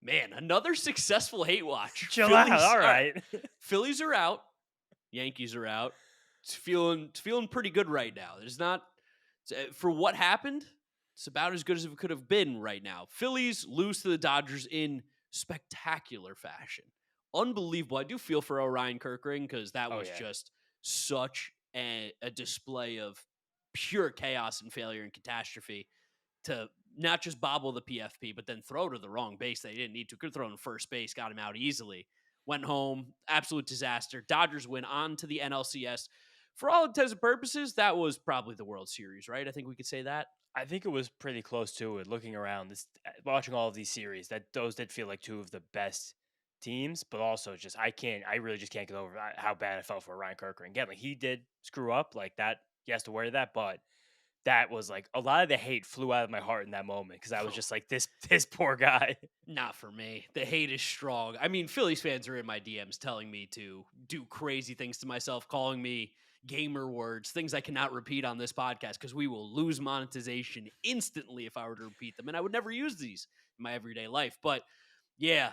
Man, another successful hate watch. Chill out. All right. right. Phillies are out. Yankees are out. It's feeling pretty good right now. There's not for what happened. It's about as good as it could have been right now. Phillies lose to the Dodgers in spectacular fashion. Unbelievable. I do feel for Orion Kirkring because that Oh was yeah. just such a display of pure chaos and failure and catastrophe to not just bobble the PFP, but then throw to the wrong base. They didn't need to. Could have thrown to first base, got him out easily. Went home, absolute disaster. Dodgers win on to the NLCS. For all intents and purposes, that was probably the World Series, right? I think we could say that. I think it was pretty close to it. Looking around this, watching all of these series, that those did feel like two of the best teams. But also, just I really just can't get over how bad I felt for Ryan Kirkland. Again, like he did screw up like that. He has to worry that, but that was like a lot of the hate flew out of my heart in that moment because I was just like this poor guy. Not for me. The hate is strong. I mean, Phillies fans are in my DMs telling me to do crazy things to myself, calling me gamer words, things I cannot repeat on this podcast because we will lose monetization instantly if I were to repeat them. And I would never use these in my everyday life. But yeah,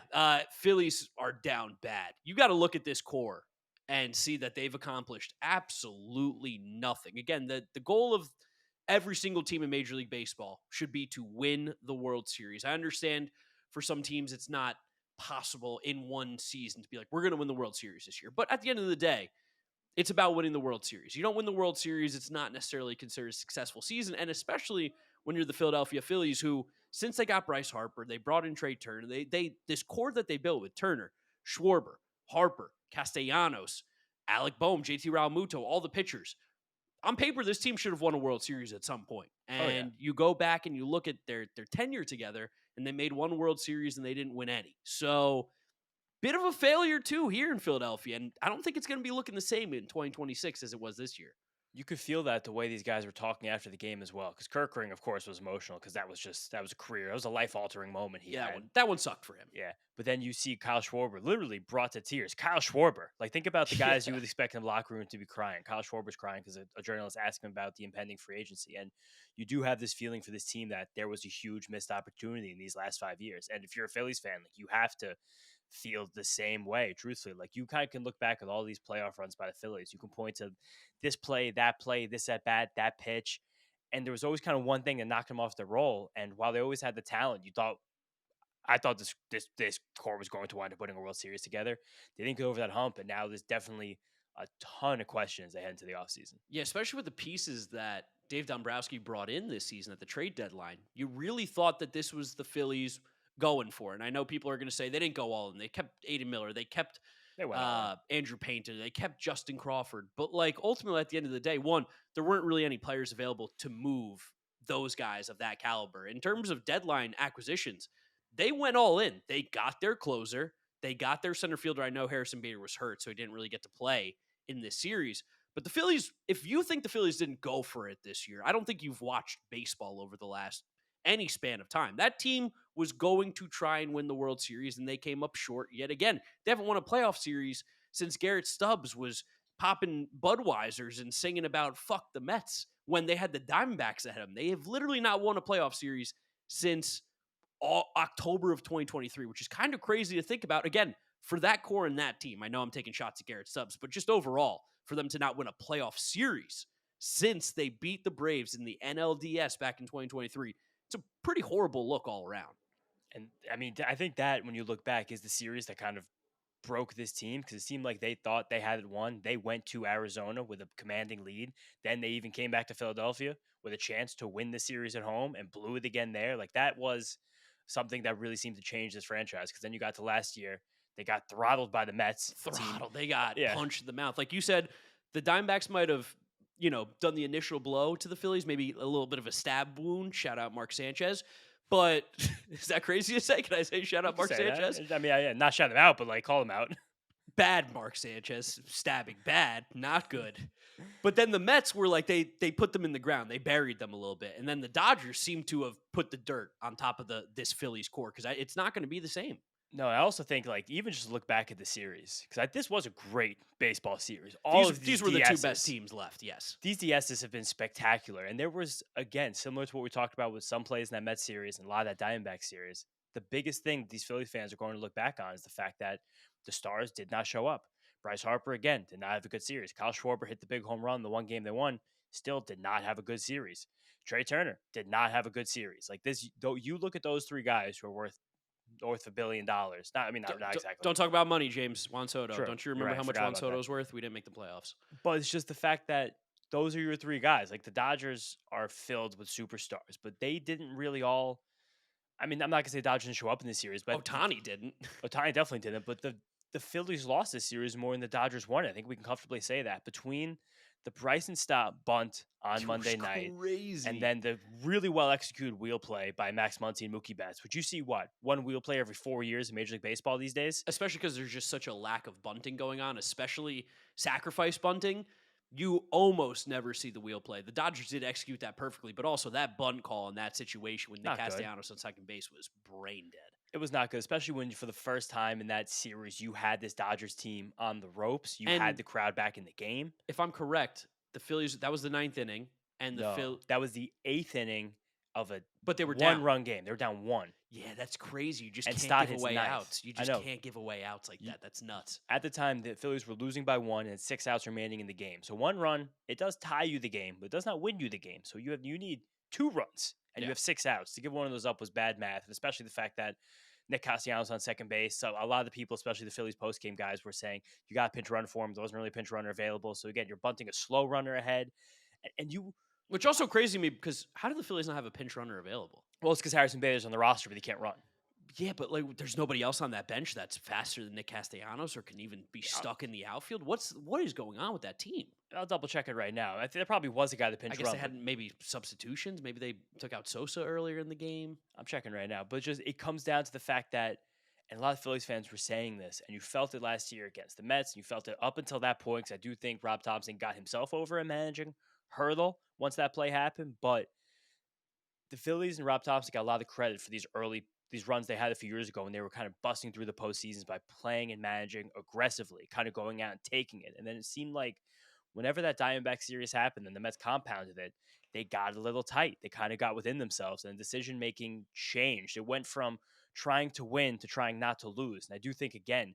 Phillies are down bad. You got to look at this core and see that they've accomplished absolutely nothing. Again, the goal of every single team in Major League Baseball should be to win the World Series. I understand for some teams it's not possible in one season to be like, we're going to win the World Series this year. But at the end of the day, it's about winning the World Series. You don't win the World Series, it's not necessarily considered a successful season. And especially when you're the Philadelphia Phillies, who, since they got Bryce Harper, they brought in Trey Turner. They this core that they built with Turner, Schwarber, Harper, Castellanos, Alec Boehm, JT Realmuto, all the pitchers. On paper, this team should have won a World Series at some point. Oh yeah. And you go back and you look at their tenure together, and they made one World Series and they didn't win any. So, bit of a failure too here in Philadelphia. And I don't think it's going to be looking the same in 2026 as it was this year. You could feel that the way these guys were talking after the game as well. Because Kirkring, of course, was emotional because that was a career. That was a life altering moment he Yeah, had. that one sucked for him. Yeah. But then you see Kyle Schwarber literally brought to tears. Kyle Schwarber. Like, think about the guys you would expect in the locker room to be crying. Kyle Schwarber's crying because a journalist asked him about the impending free agency. And you do have this feeling for this team that there was a huge missed opportunity in these last 5 years. And if you're a Phillies fan, like, you have to feel the same way, truthfully. Like, you kind of can look back at all these playoff runs by the Phillies. You can point to this play, this at bat, that pitch. And there was always kind of one thing that knocked them off the roll. And while they always had the talent, I thought this core was going to wind up putting a World Series together. They didn't get over that hump, and now there's definitely a ton of questions they head into the offseason. Yeah, especially with the pieces that Dave Dombrowski brought in this season at the trade deadline. You really thought that this was the Phillies going for. And I know people are going to say they didn't go all in. They kept Aiden Miller. They kept They went all in. Andrew Painter. They kept Justin Crawford. But like ultimately at the end of the day, one, there weren't really any players available to move those guys of that caliber. In terms of deadline acquisitions, they went all in. They got their closer. They got their center fielder. I know Harrison Bader was hurt, so he didn't really get to play in this series. But the Phillies, if you think the Phillies didn't go for it this year, I don't think you've watched baseball over the last any span of time. That team was going to try and win the World Series, and they came up short yet again. They haven't won a playoff series since Garrett Stubbs was popping Budweisers and singing about fuck the Mets when they had the Diamondbacks ahead of them. They have literally not won a playoff series since October of 2023, which is kind of crazy to think about. Again, for that core and that team, I know I'm taking shots at Garrett Stubbs, but just overall, for them to not win a playoff series since they beat the Braves in the NLDS back in 2023, it's a pretty horrible look all around. And I mean, I think that when you look back is the series that kind of broke this team because it seemed like they thought they had it won. They went to Arizona with a commanding lead. Then they even came back to Philadelphia with a chance to win the series at home and blew it again there. Like, that was something that really seemed to change this franchise because then you got to last year. They got throttled by the Mets. Throttled. They got Yeah. punched in the mouth. Like you said, the Diamondbacks might have, done the initial blow to the Phillies, maybe a little bit of a stab wound. Shout out Mark Sanchez. But is that crazy to say? Can I say shout out Mark Sanchez? I mean, yeah, not shout him out, but like call him out. Bad Mark Sanchez, stabbing bad, not good. But then the Mets were like, they put them in the ground. They buried them a little bit. And then the Dodgers seem to have put the dirt on top of this Phillies core because it's not going to be the same. No, I also think, like, even just look back at the series because this was a great baseball series. These were the two best teams left. Yes, these DSs have been spectacular, and there was, again, similar to what we talked about with some plays in that Mets series and a lot of that Diamondback series. the biggest thing that these Phillies fans are going to look back on is the fact that the stars did not show up. Bryce Harper, again, did not have a good series. Kyle Schwarber hit the big home run the one game they won, still did not have a good series. Trey Turner did not have a good series. Like this, though, you look at those three guys who are worth north of $1 billion. Not, I mean, not exactly. Don't talk about money, James. Juan Soto. True. Don't you You're remember right. I how much forgot Juan about that. Soto's worth? We didn't make the playoffs. But it's just the fact that those are your three guys. Like the Dodgers are filled with superstars, but they didn't really all. I mean, I'm not gonna say Dodgers didn't show up in this series, but Ohtani didn't. Ohtani definitely didn't. But the Phillies lost this series more than the Dodgers won. I think we can comfortably say that between the Bryson Stott bunt on It Monday was night, crazy. and then the really well executed wheel play by Max Muncy and Mookie Betts, which you see one wheel play every 4 years in Major League Baseball these days. Especially because there's just such a lack of bunting going on, especially sacrifice bunting. You almost never see the wheel play. The Dodgers did execute that perfectly, but also that bunt call in that situation with Nick Not good. Castellanos on second base was brain dead. It was not good, especially when for the first time in that series you had this Dodgers team on the ropes. You And- had the crowd back in the game. If I'm correct, the Phillies, that was the ninth inning, and That was the 8th inning of a but they were down. one-run game. They were down one. Yeah, that's crazy. You just And can't Stott give hits away ninth. outs. You I just know. can't give away outs like that. That's nuts. At the time, the Phillies were losing by one and 6 outs remaining in the game. So one run, it does tie you the game, but it does not win you the game. So you need 2 runs, and you Yeah. have 6 outs. To give one of those up was bad math, and especially the fact that Nick Castellanos on second base. So a lot of the people, especially the Phillies postgame guys, were saying you got a pinch run for him. There wasn't really a pinch runner available. So again, you're bunting a slow runner ahead, and you. Which also crazy to me because how do the Phillies not have a pinch runner available? Well, it's because Harrison Bader's on the roster, but he can't run. Yeah, but like, there's nobody else on that bench that's faster than Nick Castellanos or can even be stuck in the outfield. What is going on with that team? I'll double check it right now. I think there probably was a guy that pinch I guess run. they had maybe substitutions. Maybe they took out Sosa earlier in the game. I'm checking right now, but it comes down to the fact that, and a lot of Phillies fans were saying this, and you felt it last year against the Mets, and you felt it up until that point. Because I do think Rob Thompson got himself over a managing hurdle once that play happened, but the Phillies and Rob Thompson got a lot of credit for these runs they had a few years ago when they were kind of busting through the postseasons by playing and managing aggressively, kind of going out and taking it. And then it seemed like whenever that Diamondback series happened and the Mets compounded it, they got a little tight. They kind of got within themselves and decision making changed. It went from trying to win to trying not to lose. And I do think, again,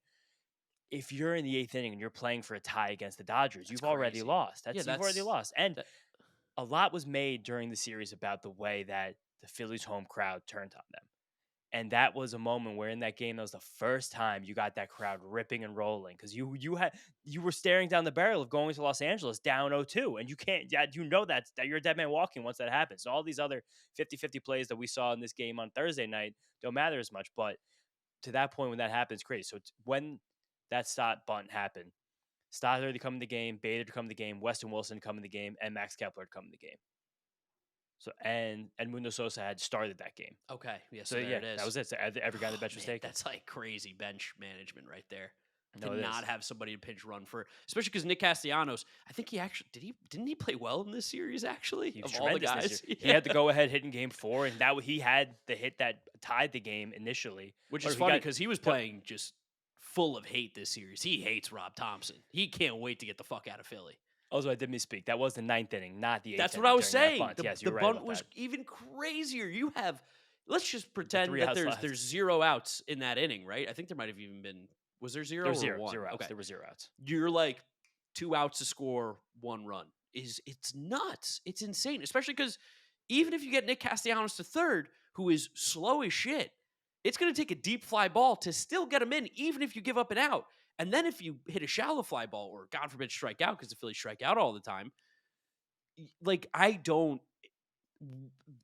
if you're in the 8th inning and you're playing for a tie against the Dodgers, you've already lost. You've already lost. And a lot was made during the series about the way that the Phillies home crowd turned on them. And that was a moment where in that game, that was the first time you got that crowd ripping and rolling because you were staring down the barrel of going to Los Angeles down 0-2, and you can't. You know that you're a dead man walking once that happens. So all these other 50-50 plays that we saw in this game on Thursday night don't matter as much. But to that point when that happens, crazy. So when that Stott bunt happened, Stott already come in the game, Bader to come in the game, Weston Wilson to come in the game, and Max Kepler to come in the game. So and Mundo Sosa had started that game. Okay, yeah. So there yeah, it is. that was it. So every guy on the bench was taken. That's like crazy bench management right there. No, to not have somebody to pinch run for, especially because Nick Castellanos, I think he actually didn't he play well in this series? Actually, he was of all the tremendous guys, this year. He had the go ahead hit in Game 4, and he had the hit that tied the game initially, which is funny because he was playing just full of hate this series. He hates Rob Thompson. He can't wait to get the fuck out of Philly. Also, I did misspeak. That was the 9th inning, not the 8th. That's inning what I was during that saying. bunt. The, yes, the you're right bunt about was that. even crazier. You have, let's just pretend 3 that outs left. there's 0 outs in that inning, right? I think there might have even been. Was there 0 There or was 0, 1? 0 outs. Okay. There were 0 outs. You're like 2 outs to score 1 run. It's nuts. It's insane, especially because even if you get Nick Castellanos to third, who is slow as shit, it's going to take a deep fly ball to still get him in, even if you give up an out. And then if you hit a shallow fly ball or, God forbid, strike out, because the Phillies strike out all the time, like,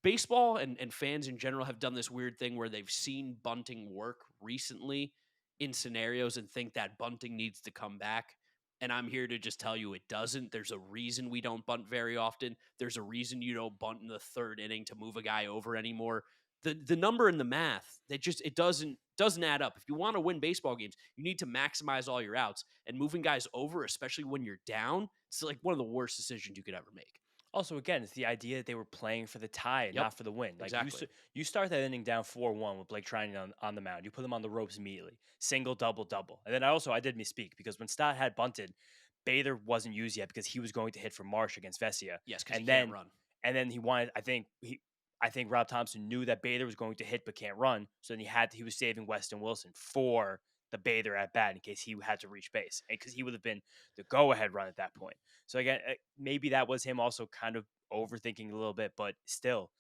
baseball and fans in general have done this weird thing where they've seen bunting work recently in scenarios and think that bunting needs to come back. And I'm here to just tell you it doesn't. There's a reason we don't bunt very often. There's a reason you don't bunt in the 3rd inning to move a guy over anymore. The number and the math, it doesn't add up. If you want to win baseball games, you need to maximize all your outs. And moving guys over, especially when you're down, it's like one of the worst decisions you could ever make. Also, again, it's the idea that they were playing for the tie, not for the win. Like exactly. You start that inning down 4-1 with Blake Trinan on the mound. You put them on the ropes immediately. Single, double, double. And then I did misspeak because when Stott had bunted, Bader wasn't used yet because he was going to hit for Marsh against Vesia. Yes, because he can't run. And then he wanted, I I think Rob Thompson knew that Bader was going to hit but can't run, so then he was saving Weston Wilson for the Bader at bat in case he had to reach base, and because he would have been the go ahead run at that point. So again, maybe that was him also kind of overthinking a little bit, but still,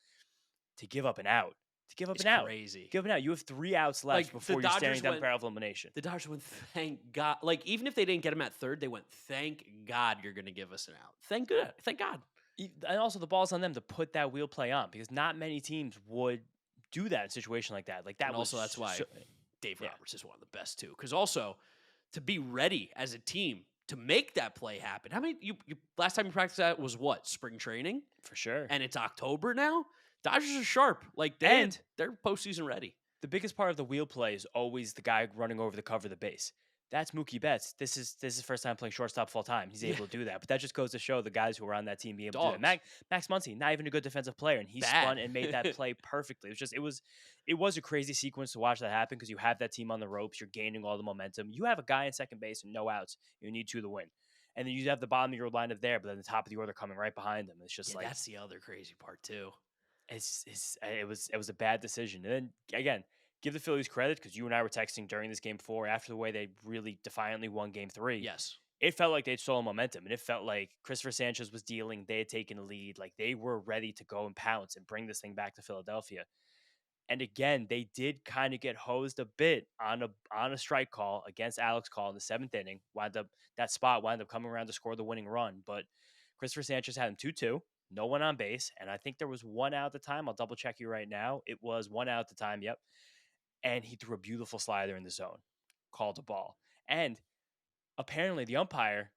to give up an out, to give up It's an out, crazy. give up an out. You have 3 outs left Like, the before you're Dodgers staring down the went barrel of elimination. The Dodgers went, thank God. Like, even if they didn't get him at third, they went, thank God you're going to give us an out. Thank God. And also the ball's on them to put that wheel play on because not many teams would do that in a situation like that. Like that And was also, that's why Dave yeah. Roberts is one of the best, too. Because also, to be ready as a team to make that play happen. How many, you last time you practiced that was what? Spring training? for sure. And it's October now? Dodgers are sharp. Like, they're postseason ready. The biggest part of the wheel play is always the guy running over the cover of the base. That's Mookie Betts. This is his first time playing shortstop full time. He's able to do that. But that just goes to show the guys who are on that team being able to do that. Max Muncy, not even a good defensive player, and he spun and made that play perfectly. It was a crazy sequence to watch that happen because you have that team on the ropes, you're gaining all the momentum. You have a guy in second base and no outs. You need 2 to win. And then you have the bottom of your lineup there, but then the top of the order coming right behind them. It's just like that's the other crazy part too. It was a bad decision. And then again, give the Phillies credit because you and I were texting during this game 4 after the way they really defiantly won game 3. Yes. It felt like they'd stolen momentum, and it felt like Christopher Sanchez was dealing. They had taken a lead. Like they were ready to go and pounce and bring this thing back to Philadelphia. And again, they did kind of get hosed a bit on a strike call against Alex Call in the 7th inning. Wound up coming around to score the winning run. But Christopher Sanchez had him 2-2, no one on base, and I think there was 1 out at the time. I'll double check you right now. It was 1 out at the time. Yep. And he threw a beautiful slider in the zone, called a ball. And apparently the umpire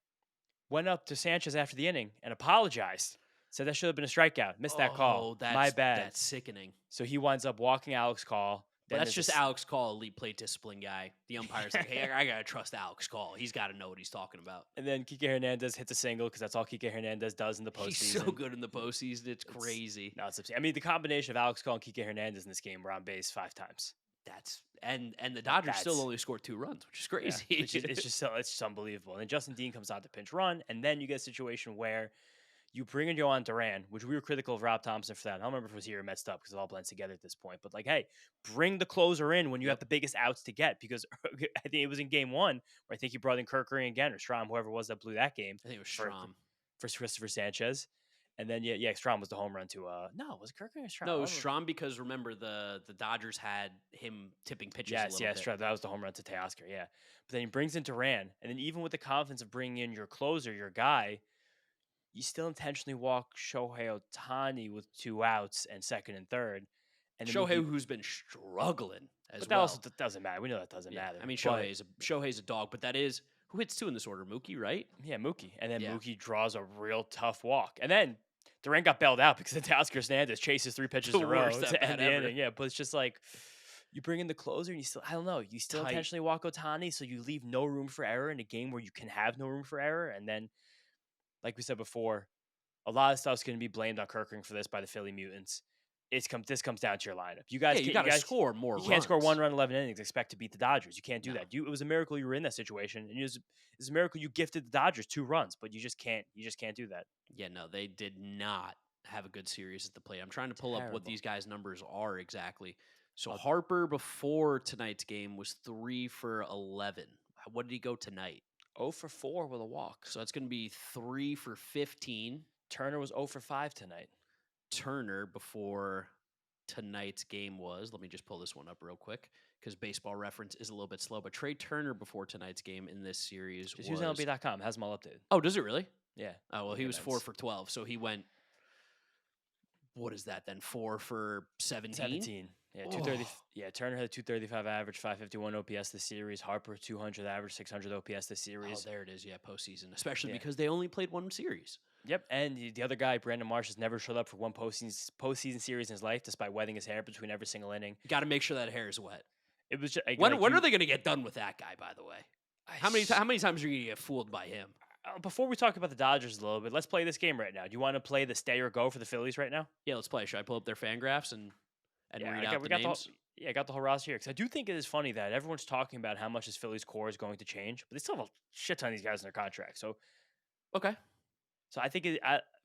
went up to Sanchez after the inning and apologized. Said that should have been a strikeout. Missed that call. My bad. That's sickening. So he winds up walking Alex Call. But that's just Alex Call, elite plate discipline guy. The umpire's like, hey, I got to trust Alex Call. He's got to know what he's talking about. And then Kike Hernandez hits a single because that's all Kike Hernandez does in the postseason. He's so good in the postseason. It's crazy. No, it's I mean, the combination of Alex Call and Kike Hernandez in this game were on base 5 times. And the Dodgers still only scored 2 runs, which is crazy. Yeah, it's just unbelievable. And then Justin Dean comes out to pinch run, and then you get a situation where you bring in Yohan Duran, which we were critical of Rob Thompson for that. I don't remember if it was here or Mets up because it all blends together at this point. But like, hey, bring the closer in when you have the biggest outs to get because I think it was in game 1 where I think he brought in Kirkering again or Strom, whoever it was that blew that game. I think it was Strom for Christopher Sanchez. And then Strom was the home run to was it Kirkering or Strom? No, it was Strom because remember the Dodgers had him tipping pitches a little bit. Strom, that was the home run to Teoscar, yeah. But then he brings in Duran, and then even with the confidence of bringing in your closer, your guy, you still intentionally walk Shohei Ohtani with 2 outs and second and third. And Shohei, who's been struggling as but well. That also doesn't matter. We know that doesn't matter. I mean, Shohei's a dog, but that is who hits 2 in this order? Mookie, right? Yeah, Mookie. And then Mookie draws a real tough walk. And then Duran got bailed out because Teoscar Hernandez chases 3 pitches in a row to end the inning. Yeah, but it's just like you bring in the closer and you still, I don't know, you still intentionally walk Ohtani, so you leave no room for error in a game where you can have no room for error. And then, like we said before, a lot of stuff's going to be blamed on Kirkering for this by the Philly Mutants. This comes down to your lineup. You guys, you got to score more runs. You can't score 1 run, 11 innings, expect to beat the Dodgers. You can't do that. It was a miracle you were in that situation, and it's a miracle you gifted the Dodgers 2 runs, but you just can't do that. Yeah, no, they did not have a good series at the plate. I'm trying to pull up what these guys' numbers are exactly. So Harper before tonight's game was 3 for 11. What did he go tonight? 0 for 4 with a walk. So it's going to be 3 for 15. Turner was 0 for 5 tonight. Turner before tonight's game was, let me just pull this one up real quick because Baseball Reference is a little bit slow, but Trey Turner before tonight's game in this series just use MLB.com. Has them all updated. Oh, does it really? Yeah. Oh, well, he was 4 for 12, so he went, what is that then, 4 for 17? 17. Yeah, 230. Yeah, Turner had a 235 average, 551 OPS this series. Harper 200 average, 600 OPS this series. Oh, there it is. Yeah, postseason, especially because they only played 1 series. Yep, and the other guy, Brandon Marsh, has never showed up for 1 postseason series in his life, despite wetting his hair between every single inning. You got to make sure that hair is wet. It was just, when are they going to get done with that guy? By the way, how many times are you going to get fooled by him? Before we talk about the Dodgers a little bit, let's play this game right now. Do you want to play the stay or go for the Phillies right now? Yeah, let's play. Should I pull up their fan graphs and read out the names? I got the whole roster here because I do think it is funny that everyone's talking about how much this Phillies core is going to change, but they still have a shit ton of these guys in their contract. So, okay. So I think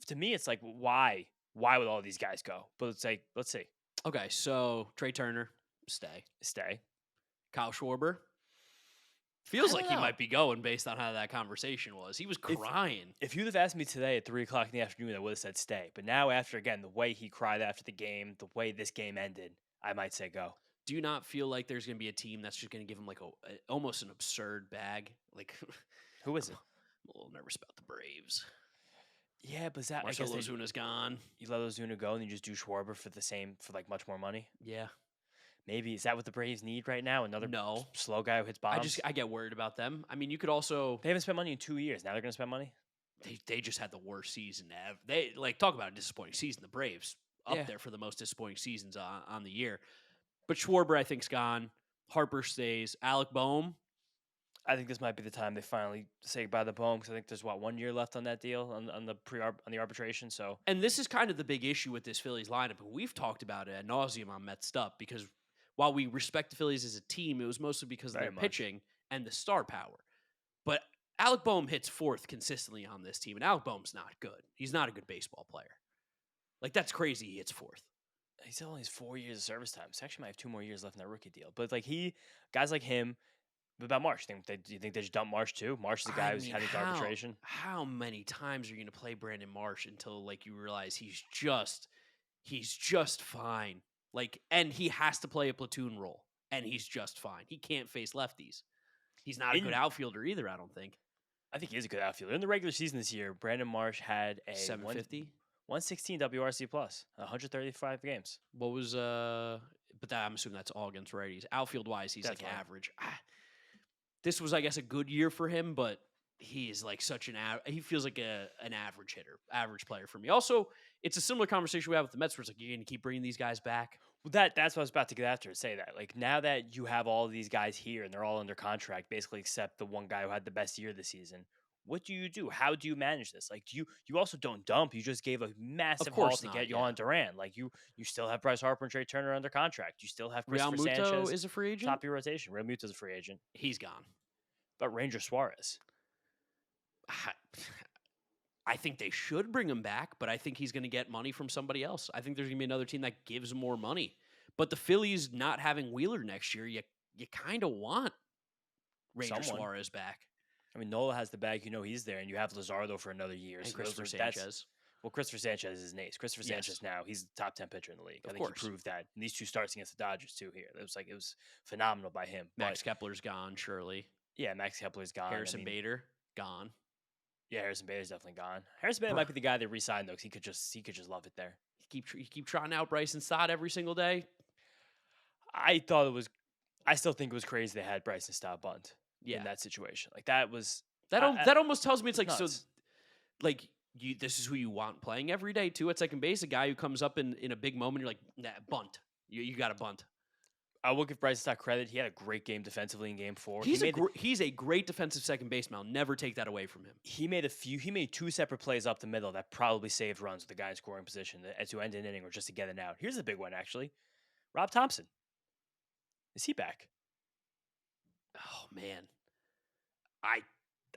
to me, it's like, why? why would all these guys go? But it's like, let's see. Okay, so Trey Turner, stay. Stay. Kyle Schwarber, I feels like don't he know. might be going based on how that conversation was. He was If crying. if you'd have asked me today at 3 o'clock in the afternoon, I would have said stay. But now, after again the way he cried after the game, the way this game ended, I might say go. Do you not feel like there's going to be a team that's just going to give him like almost an absurd bag? Like, Who is I'm it? a little nervous about the Braves. Yeah, but is that I Marcelo guess Ozuna's gone. you let Ozuna go and you just do Schwarber for like much more money. Yeah. Maybe is that what the Braves need right now? Another No. slow guy who hits bombs. I get worried about them. I mean, you could also They haven't spent money in 2 years. Now they're going to spend money. they just had the worst season ever. They like talk about a disappointing season. The Braves up Yeah. there for the most disappointing seasons on the year. But Schwarber, I think's gone. Harper stays. Alec Boehm. I think this might be the time they finally say goodbye to Bohm because I think there's 1 year left on that deal on the arbitration. So And this is kind of the big issue with this Phillies lineup. And we've talked about it ad nauseum on Mets Up because while we respect the Phillies as a team, it was mostly because of Very their much. pitching and the star power. But Alec Boehm hits fourth consistently on this team, and Alec Boehm's not good. He's not a good baseball player. Like, that's crazy he hits fourth. he still only has 4 years of service time. So actually might have 2 more years left in that rookie deal. But like guys like him. What about Marsh? Do you think they should dump Marsh too? Marsh is the guy who's heading to arbitration. How many times are you going to play Brandon Marsh until like you realize he's just fine? Like, and he has to play a platoon role, and he's just fine. He can't face lefties. He's not a good outfielder either, I don't think. I think he is a good outfielder. In the regular season this year, Brandon Marsh had a 750, 116 WRC plus, 135 games. What was but that, I'm assuming that's all against righties. Outfield wise, he's Definitely. like average. This was, I guess, a good year for him, but he is like such he feels like an average hitter, average player for me. Also, it's a similar conversation we have with the Mets where it's like, you're going to keep bringing these guys back. Well, that's what I was about to get after and say that. Like now that you have all these guys here and they're all under contract, basically except the one guy who had the best year this season. What do you do? How do you manage this? Like, you also don't dump. You just gave a massive haul to get Yohan Duran. Like you still have Bryce Harper and Trey Turner under contract. You still have Christopher Sanchez is a free agent. top of your rotation. Real Muto's a free agent. He's gone. But Ranger Suarez. I think they should bring him back, but I think he's going to get money from somebody else. I think there's going to be another team that gives more money. But the Phillies not having Wheeler next year, you kind of want Ranger Suarez back. I mean, Nola has the bag. He's there, and you have Luzardo for another year. And so Christopher Sanchez. Well, Christopher Sanchez is an ace. Christopher Sanchez now, he's the top 10 pitcher in the league. I think he proved that. And these two starts against the Dodgers, too, here. It was phenomenal by him. Max Kepler's gone, surely. Yeah, Max Kepler's gone. Harrison Bader, gone. Yeah, Harrison Bader's definitely gone. Harrison Bader might be the guy they re-signed, though, because he could just love it there. You keep trotting out Bryson Stott every single day? I still think it was crazy they had Bryson Stott bunt in that situation. Like, that was... That almost tells me it's like, nuts. so, like, this is who you want playing every day, too, at second base, a guy who comes up in a big moment, you're like, nah, bunt. You got to bunt. I will give Bryson Stott credit. He had a great game defensively in Game 4. He's a great defensive second baseman. I'll never take that away from him. He made 2 separate plays up the middle that probably saved runs with the guy in scoring position to end an inning or just to get it out. Here's the big one, actually. Rob Thompson. Is he back? Oh, man.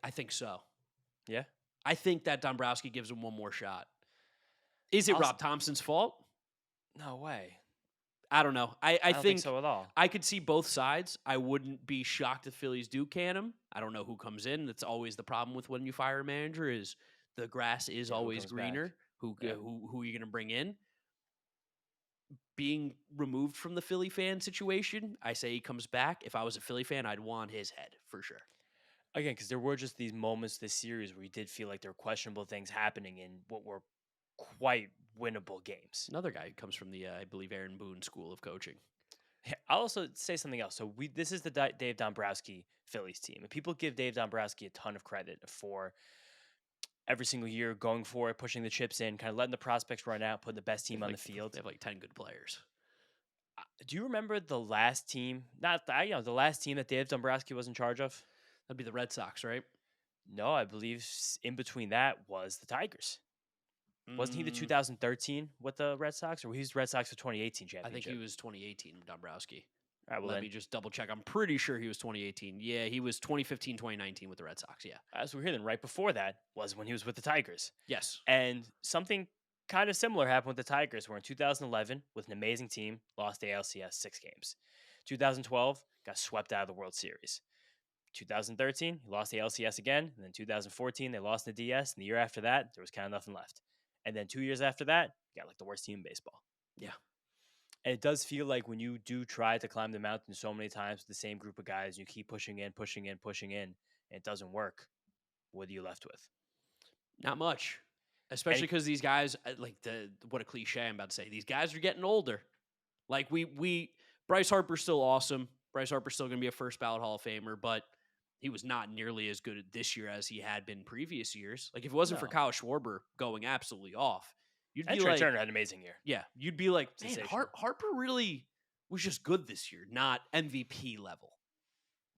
I think so. Yeah? I think that Dombrowski gives him one more shot. Is it Rob Thompson's fault? No way. I don't know. I don't think so at all. I could see both sides. I wouldn't be shocked if Phillies do can him. I don't know who comes in. That's always the problem with when you fire a manager is the grass is always greener. Who are you going to bring in? Being removed from the Philly fan situation, I say he comes back. If I was a Philly fan, I'd want his head for sure. Again, because there were just these moments this series where you did feel like there were questionable things happening in what were quite winnable games. Another guy who comes from the, I believe, Aaron Boone School of Coaching. I'll also say something else. So this is the Dave Dombrowski Phillies team. And people give Dave Dombrowski a ton of credit for every single year going for it, pushing the chips in, kind of letting the prospects run out, putting the best team on the field. They have like 10 good players. Do you remember the last team? The last team that Dave Dombrowski was in charge of? That'd be the Red Sox, right? No, I believe in between that was the Tigers. Wasn't he the 2013 with the Red Sox, or he was Red Sox for 2018 championship? I think he was 2018, Dombrowski. All right, well, Let me just double check. I'm pretty sure he was 2018. Yeah, he was 2015, 2019 with the Red Sox. Yeah. As we're here, then right before that was when he was with the Tigers. Yes. And something kind of similar happened with the Tigers, where in 2011, with an amazing team, lost the ALCS 6 games. 2012, got swept out of the World Series. 2013, he lost the LCS again. And then 2014, they lost the DS. And the year after that, there was kind of nothing left. And then 2 years after that, you got like the worst team in baseball. Yeah. And it does feel like when you do try to climb the mountain so many times with the same group of guys, you keep pushing in, pushing in, pushing in, and it doesn't work. What are you left with? Not much. And Especially because these guys, like what a cliche I'm about to say. These guys are getting older. Like Bryce Harper's still awesome. Bryce Harper's still going to be a first ballot Hall of Famer, but he was not nearly as good this year as he had been previous years. Like if it wasn't for no. Kyle Schwarber going absolutely off, you'd And be Trey like, Turner had an amazing year. yeah, you'd be like, man, Sensational. Harper really was just good this year, not MVP level.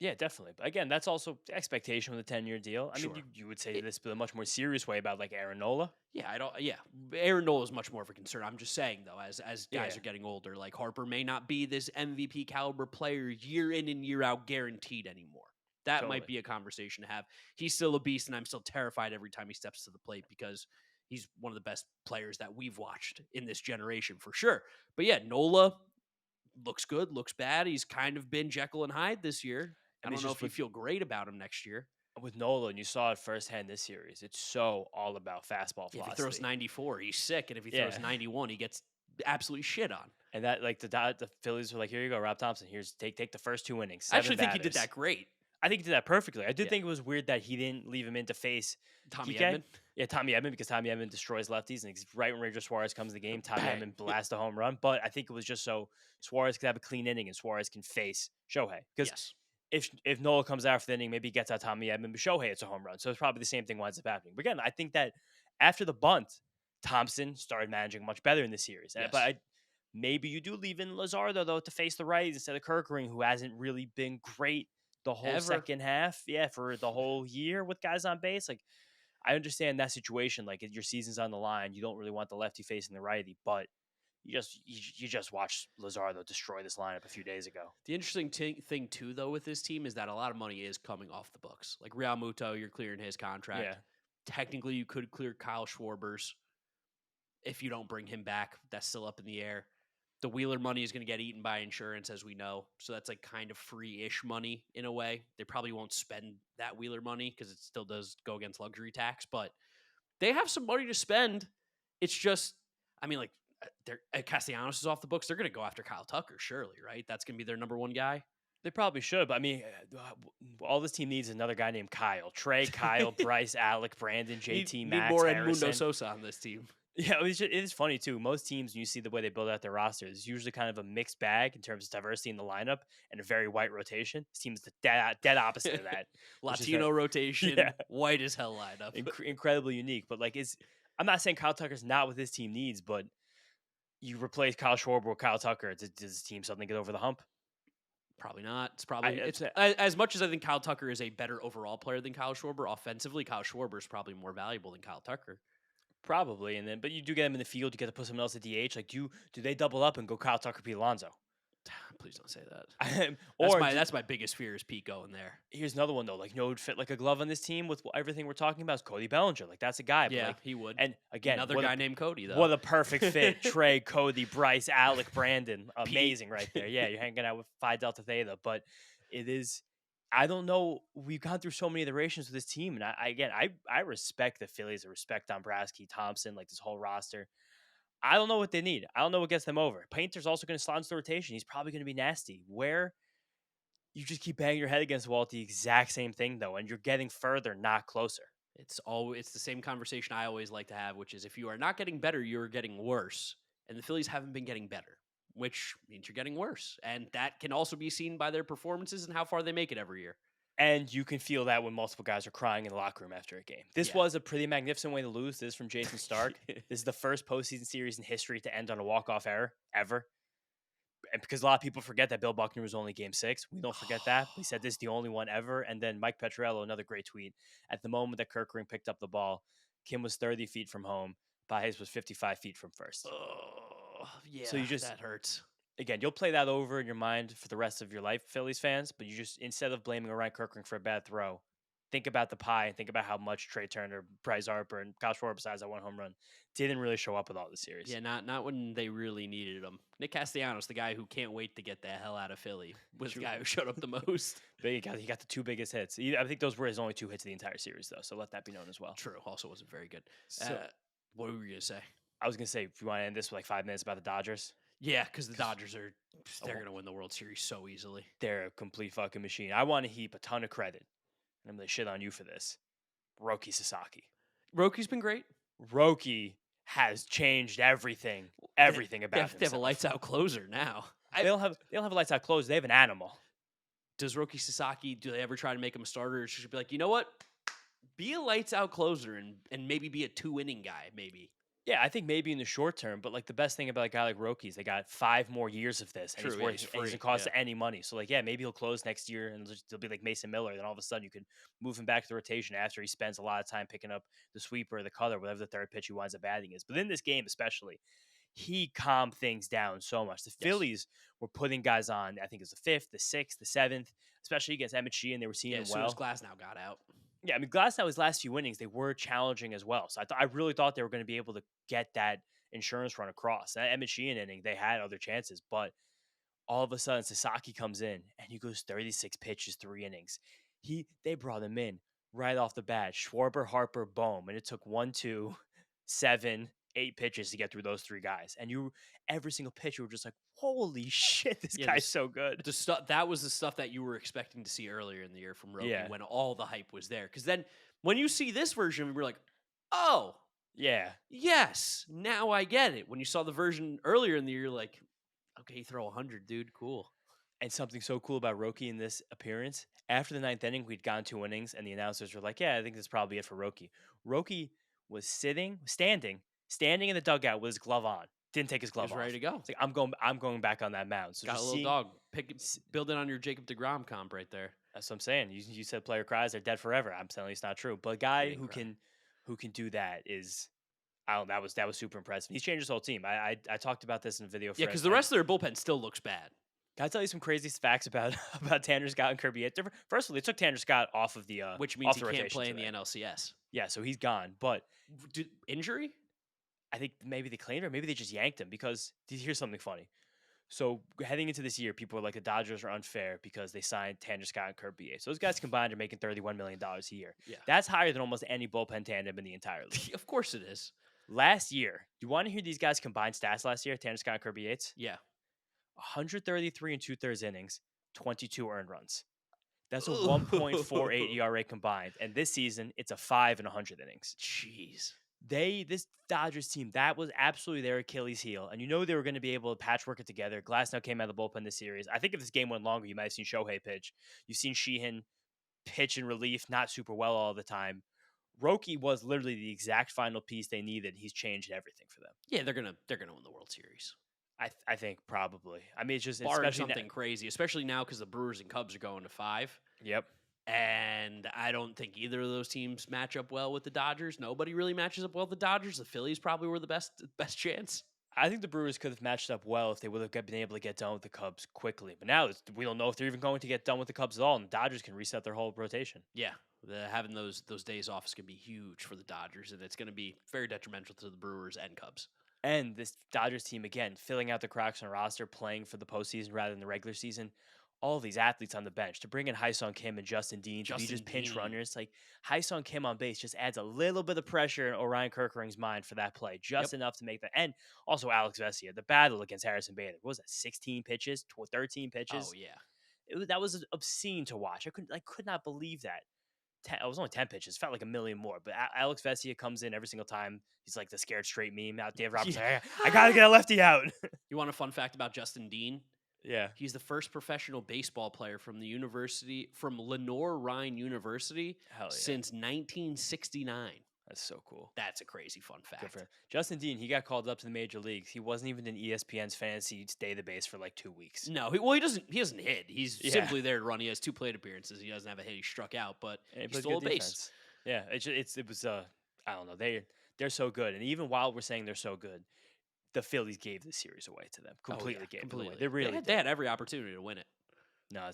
Yeah, definitely. But again, that's also the expectation with a 10-year deal. I mean, Sure. you would say this, but a much more serious way about like Aaron Nola. Yeah, I don't. Yeah, Aaron Nola is much more of a concern. I'm just saying though, as guys Yeah. are getting older, like Harper may not be this MVP caliber player year in and year out guaranteed anymore. That might Totally. be a conversation to have. He's still a beast, and I'm still terrified every time he steps to the plate because he's one of the best players that we've watched in this generation for sure. But yeah, Nola looks good, looks bad. He's kind of been Jekyll and Hyde this year. I And it's don't know just if you feel great about him next year. with Nola, and you saw it firsthand this series. It's so all about fastball If he throws velocity. 94, he's sick, and if he Yeah. throws 91, he gets absolutely shit on. And that like the Phillies were like, here you go, Rob Thompson. Here's take the first 2 innings. I actually Seven think he did batters. that great. I think he did that perfectly. I did Yeah. think it was weird that he didn't leave him in to face Tommy Kike. Edman. Yeah, Tommy Edman, because Tommy Edman destroys lefties, and right when Ranger Suarez comes in the game, Tommy Bang. Edman blasts a home run. But I think it was just so Suarez could have a clean inning and Suarez can face Shohei. Because Yes. if Nola comes out for the inning, maybe he gets out Tommy Edman, but Shohei, it's a home run. So it's probably the same thing winds up happening. But again, I think that after the bunt, Thompson started managing much better in the series. Yes. But maybe you do leave in Lazardo, though, to face the righties instead of Kerkering, who hasn't really been great the whole Ever. second half. Yeah, for the whole year with guys on base. Like, I understand that situation. Like, if your season's on the line, you don't really want the lefty facing the righty, but you just watched Lazardo destroy this lineup a few days ago. The interesting thing, too, though, with this team is that a lot of money is coming off the books. Like Real Muto, you're clearing his contract. Yeah. Technically, you could clear Kyle Schwarber's if you don't bring him back. That's still up in the air. The Wheeler money is going to get eaten by insurance, as we know. So that's like kind of free-ish money in a way. They probably won't spend that Wheeler money because it still does go against luxury tax, but they have some money to spend. It's just, I mean, like, Castellanos is off the books. They're going to go after Kyle Tucker, surely, right? That's going to be their number one guy. They probably should, but I mean, all this team needs is another guy named Kyle. Trey, Kyle, Bryce, Alec, Brandon, JT, Need Max, more Harrison. Edmundo Sosa on this team. Yeah, it is funny too. Most teams, when you see the way they build out their rosters, it's usually kind of a mixed bag in terms of diversity in the lineup and a very white rotation. This team's the dead opposite of that. Latino rotation, Yeah. white as hell lineup. Incredibly unique. But like, I'm not saying Kyle Tucker's not what this team needs, but you replace Kyle Schwarber with Kyle Tucker, does this team suddenly get over the hump? Probably not. It's probably it's as much as I think Kyle Tucker is a better overall player than Kyle Schwarber. Offensively, Kyle Schwarber is probably more valuable than Kyle Tucker. Probably, and then but you do get him in the field. You get to put someone else at DH. Like, do they double up and go Kyle Tucker, Pete Alonso? Please don't say that. Or That's my biggest fear is Pete going there. Here's another one though. Like, who would fit like a glove on this team with everything we're talking about? Is Cody Bellinger. Like, that's a guy. Yeah, but like, he would. and again, Another guy named Cody though. What a perfect fit. Trey, Cody, Bryce, Alec, Brandon. Amazing right there. Yeah, you're hanging out with Phi Delta Theta. But it is, I don't know. We've gone through so many iterations with this team. And I respect the Phillies. I respect Dombrowski, Thompson, like this whole roster. I don't know what they need. I don't know what gets them over. Painter's also going to slide into the rotation. He's probably going to be nasty. Where you just keep banging your head against the wall at the exact same thing, though, and you're getting further, not closer. It's the same conversation I always like to have, which is if you are not getting better, you are getting worse. And the Phillies haven't been getting better, which means you're getting worse. And that can also be seen by their performances and how far they make it every year. And you can feel that when multiple guys are crying in the locker room after a game. This was a pretty magnificent way to lose. This is from Jason Stark. This is the first postseason series in history to end on a walk-off error, ever. And because a lot of people forget that Bill Buckner was only game 6. We don't forget that. He said this is the only one ever. And then Mike Petriello, another great tweet. At the moment that Kerkering picked up the ball, Kim was 30 feet from home. Baez was 55 feet from first. Oh, yeah, so that hurts. Again, you'll play that over in your mind for the rest of your life, Phillies fans. But you just, instead of blaming Orion Kerkering for a bad throw, think about the pie and think about how much Trey Turner, Bryce Harper, and Kyle Schwarber, besides that one home run, didn't really show up with all the series. Yeah, not when they really needed him. Nick Castellanos, the guy who can't wait to get the hell out of Philly, was the True. guy who showed up the most. But he got the two biggest hits. I think those were his only two hits of the entire series, though. So let that be known as well. True, also wasn't very good. So What were you gonna say? I was gonna say, if you want to end this with like 5 minutes about the Dodgers, Yeah, because the 'cause- Dodgers they're gonna win the World Series so easily. they're a complete fucking machine. I want to heap a ton of credit, and I'm gonna shit on you for this. Roki Sasaki. Roki's been great. Roki has changed everything They about have, they have a himself. lights out closer now. They don't have a lights out close. They have an animal. Does Roki Sasaki? Do they ever try to make him a starter? Or should she be like, you know what? Be a lights out closer and maybe be a 2 inning guy. Maybe. Yeah, I think maybe in the short term, but like the best thing about a guy like Roki is they got 5 more years of this, and True, he's yeah, worth, he's and he free, doesn't cost yeah. any money. So like, yeah, maybe he'll close next year, and he'll be like Mason Miller. Then all of a sudden, you could move him back to the rotation after he spends a lot of time picking up the sweeper, or the cutter, whatever the third pitch he winds up batting is. But in this game, especially, he calmed things down so much. The Yes. Phillies were putting guys on. I think it was the 5th, the 6th, the 7th, especially against Emmett Sheehan. They were seeing Yeah, him as soon as well. Glasnow got out. Yeah, I mean, Glasnow, his last few innings, they were challenging as well. So I really thought they were going to be able to get that insurance run across. That Emmett Sheehan inning, they had other chances, but all of a sudden Sasaki comes in and he goes 36 pitches, 3 innings. They brought him in right off the bat. Schwarber, Harper, Bohm, and it took 1, 2, 7, 8 pitches to get through those 3 guys. And every single pitch, you were just like, holy shit, this Yeah, guy's so good. The stuff that was the stuff that you were expecting to see earlier in the year from Roki Yeah. when all the hype was there. Because then when you see this version, we're like, oh, Yeah. yes, now I get it. When you saw the version earlier in the year, you're like, okay, throw 100, dude, cool. And something so cool about Roki in this appearance, after the 9th inning, we'd gone 2 innings, and the announcers were like, yeah, I think that's probably it for Roki. Roki was standing in the dugout with his glove on. Didn't take his He glove was off. ready to go. It's like, I'm going back on that mound. So Got a just little seeing, dog. Build it on your Jacob DeGrom comp right there. that's what I'm saying. You said player cries, they're dead forever. I'm telling you it's not true. But a guy didn't who cry. can do that is, I don't know, that was super impressive. He's changed his whole team. I talked about this in a video. Yeah, because the rest of their bullpen still looks bad. Can I tell you some crazy facts about Tanner Scott and Kirby Yates? First of all, they took Tanner Scott off of the Which means off he the can't rotation play in today. the NLCS. Yeah, so he's gone. But Injury? I think maybe they claimed him, maybe they just yanked him because here's something funny. So heading into this year, people were like the Dodgers are unfair because they signed Tanner Scott and Kirby Yates. Those guys combined are making $31 million a year. Yeah. That's higher than almost any bullpen tandem in the entire league. Of course it is. Last year, you want to hear these guys combined stats last year? Tanner Scott and Kirby Yates? Yeah. 133 and 2/3 innings, 22 earned runs. That's a 1.48 ERA combined. And this season, it's a 5 in 100 innings. Jeez. This Dodgers team, that was absolutely their Achilles heel. And you know they were going to be able to patchwork it together. Glasnow came out of the bullpen this series. I think if this game went longer, you might have seen Shohei pitch. You've seen Sheehan pitch in relief, not super well all the time. Roki was literally the exact final piece they needed. He's changed everything for them. Yeah, they're gonna win the World Series. I think probably. I mean, it's just Barring especially something crazy, especially now because the Brewers and Cubs are going to 5. Yep. And I don't think either of those teams match up well with the Dodgers. Nobody really matches up well with the Dodgers. The Phillies probably were the best chance. I think the Brewers could have matched up well if they would have been able to get done with the Cubs quickly. But now we don't know if they're even going to get done with the Cubs at all, and the Dodgers can reset their whole rotation. Yeah, having those days off is going to be huge for the Dodgers, and it's going to be very detrimental to the Brewers and Cubs. And this Dodgers team, again, filling out the cracks on the roster, playing for the postseason rather than the regular season. All these athletes on the bench to bring in Hyesung Kim and Justin Dean to be just pinch runners. Like Hyesung Kim on base just adds a little bit of pressure in Orion Kerkering's mind for that play, just enough to make that. And also Alex Vesia, the battle against Harrison Bader. What was that? 16 pitches, 13 pitches. Oh yeah, that was obscene to watch. I could not believe that. It was only 10 pitches. It felt like a million more. But Alex Vesia comes in every single time. He's like the scared straight meme out. Dave Roberts, Yeah. I gotta get a lefty out. You want a fun fact about Justin Dean? Yeah. He's the first professional baseball player from Lenore Rhine University Hell yeah. since 1969. That's so cool. That's a crazy fun fact. Good for him. Justin Dean, he got called up to the major leagues. He wasn't even in ESPN's fantasy database for like 2 weeks. No, he doesn't hit. He's Yeah. simply there to run. He has 2 plate appearances. He doesn't have a hit. He struck out, but And he he plays stole a good base. defense. Yeah, it was I don't know. They're so good. And even while we're saying they're so good, the Phillies gave the series away to them. Completely gave it away. They really they had every opportunity to win it. No,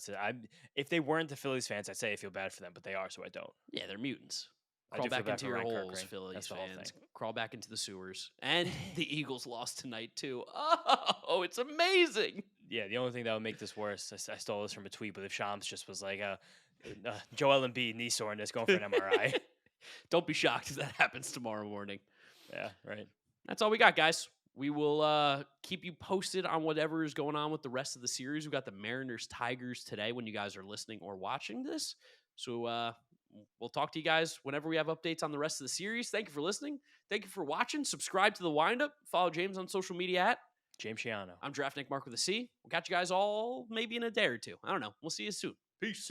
if they weren't the Phillies fans, I'd say I feel bad for them, but they are, so I don't. Yeah, they're mutants. I Crawl do feel back bad into for your Ryan holes, Kirkring. Phillies That's the whole fans. thing. Crawl back into the sewers. And the Eagles lost tonight, too. Oh, it's amazing. Yeah, the only thing that would make this worse, I stole this from a tweet, but if Shams just was like, Joel Embiid knee soreness, going for an MRI. Don't be shocked if that happens tomorrow morning. Yeah, right. That's all we got, guys. We will keep you posted on whatever is going on with the rest of the series. We've got the Mariners Tigers today when you guys are listening or watching this. So we'll talk to you guys whenever we have updates on the rest of the series. Thank you for listening. Thank you for watching. Subscribe to the Windup. Follow James on social media at James Shiano. I'm Draft Nick Mark with a C. We'll catch you guys all maybe in a day or two. I don't know. We'll see you soon. Peace.